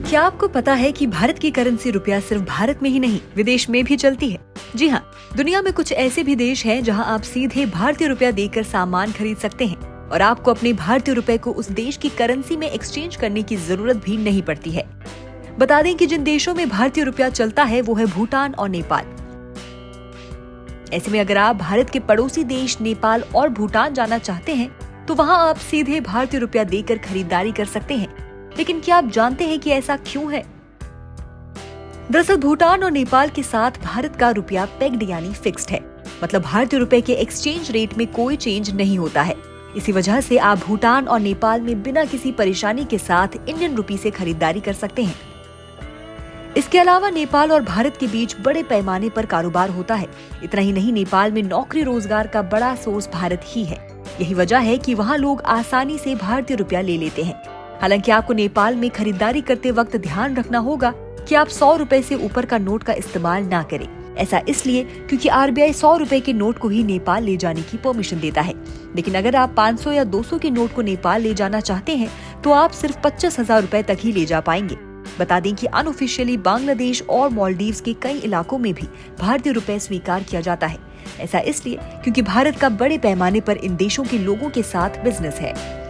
क्या आपको पता है कि भारत की करेंसी रुपया सिर्फ भारत में ही नहीं विदेश में भी चलती है? जी हाँ, दुनिया में कुछ ऐसे भी देश हैं जहां आप सीधे भारतीय रुपया देकर सामान खरीद सकते हैं और आपको अपने भारतीय रुपए को उस देश की करेंसी में एक्सचेंज करने की जरूरत भी नहीं पड़ती है। बता दें कि जिन देशों में भारतीय रुपया चलता है वो है भूटान और नेपाल। ऐसे में अगर आप भारत के पड़ोसी देश नेपाल और भूटान जाना चाहते हैं तो वहाँ आप सीधे भारतीय रुपया देकर खरीदारी कर सकते हैं। लेकिन क्या आप जानते हैं कि ऐसा क्यों है? दरअसल भूटान और नेपाल के साथ भारत का रुपया पेग्ड यानी फिक्स्ड है, मतलब भारतीय रुपए के एक्सचेंज रेट में कोई चेंज नहीं होता है। इसी वजह से आप भूटान और नेपाल में बिना किसी परेशानी के साथ इंडियन रुपी से खरीदारी कर सकते हैं। इसके अलावा नेपाल और भारत के बीच बड़े पैमाने पर कारोबार होता है। इतना ही नहीं, नेपाल में नौकरी रोजगार का बड़ा सोर्स भारत ही है। यही वजह है कि वहाँ लोग आसानी से भारतीय रुपया ले लेते हैं। हालांकि आपको नेपाल में खरीदारी करते वक्त ध्यान रखना होगा कि आप 100 रुपए से ऊपर का नोट का इस्तेमाल ना करें। ऐसा इसलिए क्योंकि आरबीआई 100 रुपए के नोट को ही नेपाल ले जाने की परमिशन देता है। लेकिन अगर आप 500 या 200 के नोट को नेपाल ले जाना चाहते हैं तो आप सिर्फ 25,000 रुपए तक ही ले जा पाएंगे। बता दें कि अनऑफिशियली बांग्लादेश और मालदीव्स के कई इलाकों में भी भारतीय रुपए स्वीकार किया जाता है। ऐसा इसलिए क्योंकि भारत का बड़े पैमाने पर इन देशों के लोगों के साथ बिजनेस है।